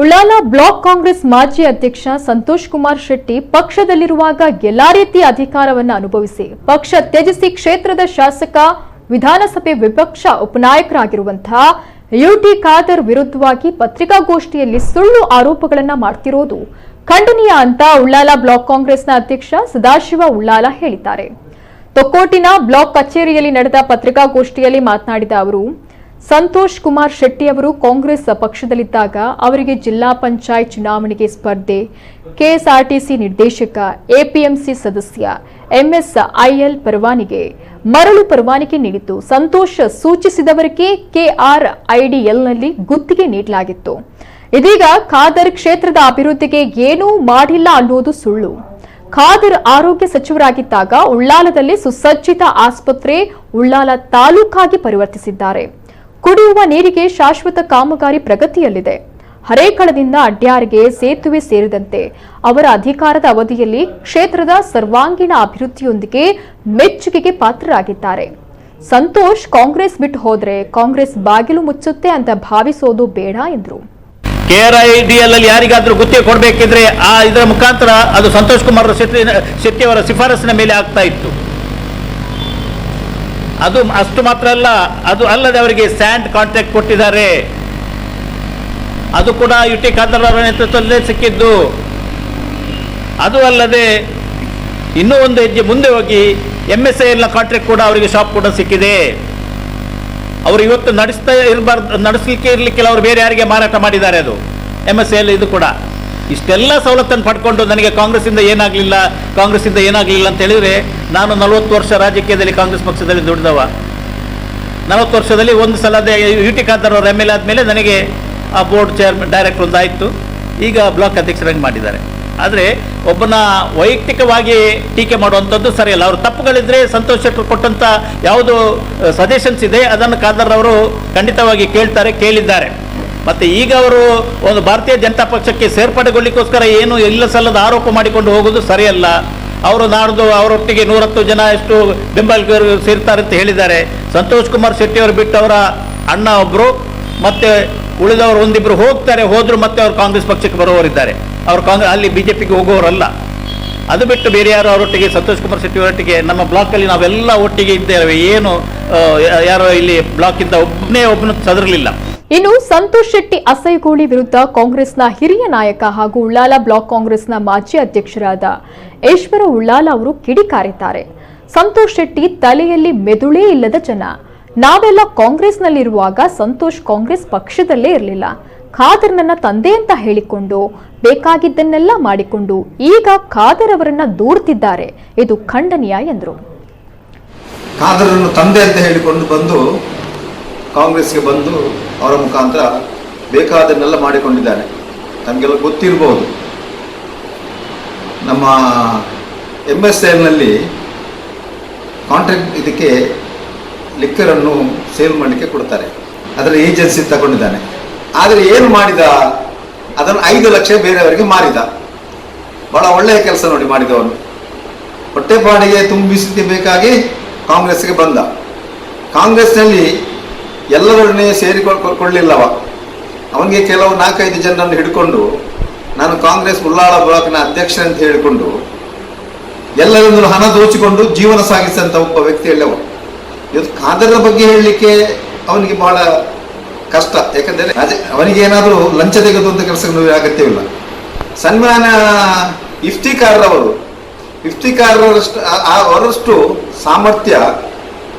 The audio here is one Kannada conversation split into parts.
ಉಳ್ಳಾಲ ಬ್ಲಾಕ್ ಕಾಂಗ್ರೆಸ್ ಮಾಜಿ ಅಧ್ಯಕ್ಷ ಸಂತೋಷ್ ಕುಮಾರ್ ಶೆಟ್ಟಿ ಪಕ್ಷದಲ್ಲಿರುವಾಗ ಎಲ್ಲಾ ರೀತಿಯ ಅಧಿಕಾರವನ್ನು ಅನುಭವಿಸಿ ಪಕ್ಷ ತ್ಯಜಿಸಿ ಕ್ಷೇತ್ರದ ಶಾಸಕ ವಿಧಾನಸಭೆ ವಿಪಕ್ಷ ಉಪನಾಯಕರಾಗಿರುವಂತಹ ಯುಟಿ ಖಾದರ್ ವಿರುದ್ಧವಾಗಿ ಪತ್ರಿಕಾಗೋಷ್ಠಿಯಲ್ಲಿ ಸುಳ್ಳು ಆರೋಪಗಳನ್ನು ಮಾಡುತ್ತಿರುವುದು ಖಂಡನೀಯ ಅಂತ ಉಳ್ಳಾಲ ಬ್ಲಾಕ್ ಕಾಂಗ್ರೆಸ್ನ ಅಧ್ಯಕ್ಷ ಸದಾಶಿವ ಉಳ್ಳಾಲ ಹೇಳಿದ್ದಾರೆ. ತೊಕ್ಕೋಟಿನ ಬ್ಲಾಕ್ ಕಚೇರಿಯಲ್ಲಿ ನಡೆದ ಪತ್ರಿಕಾಗೋಷ್ಠಿಯಲ್ಲಿ ಮಾತನಾಡಿದ ಅವರು, ಸಂತೋಷ್ ಕುಮಾರ್ ಶೆಟ್ಟಿ ಅವರು ಕಾಂಗ್ರೆಸ್ ಪಕ್ಷದಲ್ಲಿದ್ದಾಗ ಅವರಿಗೆ ಜಿಲ್ಲಾ ಪಂಚಾಯತ್ ಚುನಾವಣೆಗೆ ಸ್ಪರ್ಧೆ, ಕೆಎಸ್ಆರ್ಟಿಸಿ ನಿರ್ದೇಶಕ, ಎಪಿಎಂಸಿ ಸದಸ್ಯ, ಎಂಎಸ್ಐಎಲ್ ಪರವಾನಿಗೆ, ಮರಳು ಪರವಾನಿಗೆ ನೀಡಿತ್ತು. ಸಂತೋಷ್ ಸೂಚಿಸಿದವರಿಗೆ ಕೆಆರ್ಐಡಿಎಲ್ನಲ್ಲಿ ಗುತ್ತಿಗೆ ನೀಡಲಾಗಿತ್ತು. ಇದೀಗ ಖಾದರ್ ಕ್ಷೇತ್ರದ ಅಭಿವೃದ್ಧಿಗೆ ಏನೂ ಮಾಡಿಲ್ಲ ಅನ್ನೋದು ಸುಳ್ಳು. ಖಾದರ್ ಆರೋಗ್ಯ ಸಚಿವರಾಗಿದ್ದಾಗ ಉಳ್ಳಾಲದಲ್ಲಿ ಸುಸಜ್ಜಿತ ಆಸ್ಪತ್ರೆ ಉಳ್ಳಾಲ ತಾಲೂಕಾಗಿ ಪರಿವರ್ತಿಸಿದ್ದಾರೆ. ಕುಡಿಯುವ ನೀರಿಗೆ ಶಾಶ್ವತ ಕಾಮಗಾರಿ ಪ್ರಗತಿಯಲ್ಲಿದೆ. ಹರೇಕಳದಿಂದ ಅಡ್ಯಾರಿಗೆ ಸೇತುವೆ ಸೇರಿದಂತೆ ಅವರ ಅಧಿಕಾರದ ಅವಧಿಯಲ್ಲಿ ಕ್ಷೇತ್ರದ ಸರ್ವಾಂಗೀಣ ಅಭಿವೃದ್ಧಿಯೊಂದಿಗೆ ಮೆಚ್ಚುಗೆಗೆ ಪಾತ್ರರಾಗಿದ್ದಾರೆ. ಸಂತೋಷ್ ಕಾಂಗ್ರೆಸ್ ಬಿಟ್ಟು ಹೋದ್ರೆ ಕಾಂಗ್ರೆಸ್ ಬಾಗಿಲು ಮುಚ್ಚುತ್ತೆ ಅಂತ ಭಾವಿಸೋದು ಬೇಡ ಎಂದರು. ಕೆಆರ್ಐಡಿಎಲ್ ಅಲ್ಲಿ ಯಾರಿಗಾದ್ರೂ ಗುತ್ತಿಗೆ ಕೊಡಬೇಕಿದ್ರೆ ಇದರ ಮುಖಾಂತರ ಅದು ಸಂತೋಷ್ ಕುಮಾರ್ ಶೆಟ್ಟಿ ಅವರ ಶಿಫಾರಸಿನ ಮೇಲೆ ಆಗ್ತಾ ಇತ್ತು. ಅದು ಅಷ್ಟು ಮಾತ್ರ ಅಲ್ಲ, ಅದು ಅಲ್ಲದೆ ಅವರಿಗೆ ಸ್ಯಾಂಡ್ ಕಾಂಟ್ರಾಕ್ಟ್ ಕೊಟ್ಟಿದ್ದಾರೆ. ಅದು ಕೂಡ ಯುಟಿ ಖಾದರ್ ಅವರ ನೇತೃತ್ವದಲ್ಲೇ ಸಿಕ್ಕಿದ್ದು. ಅದು ಅಲ್ಲದೆ ಇನ್ನೂ ಒಂದು ಹೆಜ್ಜೆ ಮುಂದೆ ಹೋಗಿ ಎಂಎಸ್ಐಎಲ್ನ ಕಾಂಟ್ರಾಕ್ಟ್ ಕೂಡ ಅವರಿಗೆ ಶಾಪ್ ಕೂಡ ಸಿಕ್ಕಿದೆ. ಅವರು ಇವತ್ತು ನಡೆಸಲಿಕ್ಕೆ ಇರಲಿಕ್ಕೆಲ್ಲ ಅವರು ಬೇರೆ ಯಾರಿಗೆ ಮಾರಾಟ ಮಾಡಿದ್ದಾರೆ. ಅದು ಎಂಎಸ್ಐಎಲ್ ಇದು ಕೂಡ. ಇಷ್ಟೆಲ್ಲ ಸವಲತ್ತನ್ನು ಪಡ್ಕೊಂಡು ನನಗೆ ಕಾಂಗ್ರೆಸ್ಸಿಂದ ಏನಾಗಲಿಲ್ಲ ಅಂತ ಹೇಳಿದರೆ, ನಾನು 40 ವರ್ಷ ರಾಜಕೀಯದಲ್ಲಿ ಕಾಂಗ್ರೆಸ್ ಪಕ್ಷದಲ್ಲಿ ದುಡಿದವ. 40 ವರ್ಷದಲ್ಲಿ ಒಂದು ಸಲ ಯುಟಿ ಖಾದರ್ ಅವರು MLA ಆದಮೇಲೆ ನನಗೆ ಆ ಬೋರ್ಡ್ ಡೈರೆಕ್ಟರ್ ಒಂದಾಯಿತು. ಈಗ ಬ್ಲಾಕ್ ಅಧ್ಯಕ್ಷರಾಗಿ ಮಾಡಿದ್ದಾರೆ. ಆದರೆ ಒಬ್ಬನ ವೈಯಕ್ತಿಕವಾಗಿ ಟೀಕೆ ಮಾಡುವಂಥದ್ದು ಸರಿಯಲ್ಲ. ಅವರು ತಪ್ಪುಗಳಿದ್ರೆ ಸಂತೋಷ್ ಶೆಟ್ಟರು ಕೊಟ್ಟಂಥ ಯಾವುದು ಸಜೆಷನ್ಸ್ ಇದೆ ಅದನ್ನು ಖಾದರ್ ಅವರು ಖಂಡಿತವಾಗಿ ಕೇಳಿದ್ದಾರೆ. ಮತ್ತು ಈಗ ಅವರು ಒಂದು ಭಾರತೀಯ ಜನತಾ ಪಕ್ಷಕ್ಕೆ ಸೇರ್ಪಡೆಗೊಳ್ಳಿಕ್ಕೋಸ್ಕರ ಏನು ಇಲ್ಲ ಸಲ್ಲದ ಆರೋಪ ಮಾಡಿಕೊಂಡು ಹೋಗೋದು ಸರಿಯಲ್ಲ. ಅವರು ನಾಡ್ದು ಅವರೊಟ್ಟಿಗೆ 110 ಜನ ಎಷ್ಟು ಬೆಂಬಲಿಗರು ಸೇರ್ತಾರೆ ಅಂತ ಹೇಳಿದ್ದಾರೆ. ಸಂತೋಷ್ ಕುಮಾರ್ ಶೆಟ್ಟಿ ಅವರು ಬಿಟ್ಟು ಅವರ ಅಣ್ಣ ಒಬ್ಬರು ಮತ್ತು ಉಳಿದವರು ಒಂದಿಬ್ಬರು ಹೋದ್ರು ಮತ್ತೆ ಅವರು ಕಾಂಗ್ರೆಸ್ ಪಕ್ಷಕ್ಕೆ ಬರುವವರಿದ್ದಾರೆ. ಅವರು ಅಲ್ಲಿ ಬಿಜೆಪಿಗೆ ಹೋಗುವವರಲ್ಲ. ಅದು ಬಿಟ್ಟು ಬೇರೆ ಯಾರು ಅವರೊಟ್ಟಿಗೆ ಸಂತೋಷ್ ಕುಮಾರ್ ಶೆಟ್ಟಿ ಅವರೊಟ್ಟಿಗೆ ನಮ್ಮ ಬ್ಲಾಕಲ್ಲಿ ನಾವೆಲ್ಲ ಒಟ್ಟಿಗೆ ಇದ್ದೇವೆ. ಏನು ಯಾರೋ ಇಲ್ಲಿ ಬ್ಲಾಕಿಂದ ಒಬ್ಬನು ಸದರಲಿಲ್ಲ. ಇನ್ನು ಸಂತೋಷ್ ಶೆಟ್ಟಿ ಅಸೈಗೋಳಿ ವಿರುದ್ಧ ಕಾಂಗ್ರೆಸ್ನ ಹಿರಿಯ ನಾಯಕ ಹಾಗೂ ಉಳ್ಳಾಲ ಬ್ಲಾಕ್ ಕಾಂಗ್ರೆಸ್ನ ಮಾಜಿ ಅಧ್ಯಕ್ಷರಾದ ಈಶ್ವರ ಉಳ್ಳಾಲ ಅವರು ಕಿಡಿಕಾರಿದ್ದಾರೆ. ಸಂತೋಷ್ ಶೆಟ್ಟಿ ತಲೆಯಲ್ಲಿ ಮೆದುಳೇ ಇಲ್ಲದ ಜನ. ನಾವೆಲ್ಲ ಕಾಂಗ್ರೆಸ್ನಲ್ಲಿರುವಾಗ ಸಂತೋಷ್ ಕಾಂಗ್ರೆಸ್ ಪಕ್ಷದಲ್ಲೇ ಇರಲಿಲ್ಲ. ಖಾದರ್ ನನ್ನ ತಂದೆ ಅಂತ ಹೇಳಿಕೊಂಡು ಬೇಕಾಗಿದ್ದನ್ನೆಲ್ಲ ಮಾಡಿಕೊಂಡು ಈಗ ಖಾದರ್ ಅವರನ್ನ ದೂರ್ತಿದ್ದಾರೆ. ಇದು ಖಂಡನೀಯ ಎಂದರು. ಖಾದರ್ ತಂದೆ ಅಂತ ಹೇಳಿಕೊಂಡು ಬಂದು ಕಾಂಗ್ರೆಸ್ಗೆ ಬಂದು ಅವರ ಮುಖಾಂತರ ಬೇಕಾದನ್ನೆಲ್ಲ ಮಾಡಿಕೊಂಡಿದ್ದಾನೆ. ತಮಗೆಲ್ಲ ಗೊತ್ತಿರಬಹುದು, ನಮ್ಮ MSILನಲ್ಲಿ ಕಾಂಟ್ರಾಕ್ಟ್ ಇದಕ್ಕೆ ಲಿಕ್ಕರನ್ನು ಸೇಲ್ ಮಾಡಲಿಕ್ಕೆ ಕೊಡ್ತಾರೆ. ಅದರ ಏಜೆನ್ಸಿ ತಗೊಂಡಿದ್ದಾನೆ. ಆದರೆ ಏನು ಮಾಡಿದ, ಅದನ್ನು 5 ಲಕ್ಷ ಬೇರೆಯವರಿಗೆ ಮಾರಿದ. ಬಹಳ ಒಳ್ಳೆಯ ಕೆಲಸ ನೋಡಿ ಮಾಡಿದವನು. ಹೊಟ್ಟೆಪಾಡಿಗೆ ತುಂಬಿಸಬೇಕಾಗಿ ಕಾಂಗ್ರೆಸ್ಗೆ ಬಂದ. ಕಾಂಗ್ರೆಸ್ನಲ್ಲಿ ಎಲ್ಲರನ್ನೇ ಸೇರಿಕೊಳ್ಳಲಿಲ್ಲವ. ಅವನಿಗೆ ಕೆಲವು 4-5 ಜನರನ್ನು ಹಿಡ್ಕೊಂಡು ನಾನು ಕಾಂಗ್ರೆಸ್ ಉಳ್ಳಾಳ ಬ್ಲಾಕ್ನ ಅಧ್ಯಕ್ಷ ಅಂತ ಹೇಳಿಕೊಂಡು ಎಲ್ಲರನ್ನು ಹಣ ದೋಚಿಕೊಂಡು ಜೀವನ ಸಾಗಿಸಿದಂಥ ಒಬ್ಬ ವ್ಯಕ್ತಿಯಲ್ಲವ. ಇವತ್ತು ಖಾದರ್ ಬಗ್ಗೆ ಹೇಳಲಿಕ್ಕೆ ಅವನಿಗೆ ಬಹಳ ಕಷ್ಟ. ಯಾಕಂದರೆ ಅವನಿಗೆ ಏನಾದರೂ ಲಂಚ ತೆಗೆದುವಂಥ ಕೆಲಸಗಳು ಅಗತ್ಯವಿಲ್ಲ. ಸನ್ಮಾನ ಇಫ್ತಿಕಾರರಷ್ಟು ಅವರಷ್ಟು ಸಾಮರ್ಥ್ಯ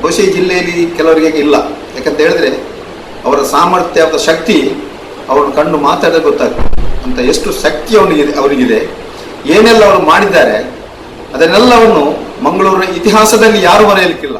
ಬಹುಶಃ ಈ ಜಿಲ್ಲೆಯಲ್ಲಿ ಕೆಲವರಿಗೆ ಇಲ್ಲ. ಯಾಕಂತ ಹೇಳಿದ್ರೆ ಅವರ ಸಾಮರ್ಥ್ಯ, ಅವರ ಶಕ್ತಿ ಅವ್ರನ್ನ ಕಂಡು ಮಾತಾಡೋದು ಗೊತ್ತಾಗ್ತದೆ ಅಂತ. ಎಷ್ಟು ಶಕ್ತಿ ಅವರಿಗಿದೆ, ಏನೆಲ್ಲ ಅವರು ಮಾಡಿದ್ದಾರೆ ಅದನ್ನೆಲ್ಲವನ್ನು ಮಂಗಳೂರಿನ ಇತಿಹಾಸದಲ್ಲಿ ಯಾರು ಮರೆಯಲಿಕ್ಕಿಲ್ಲ.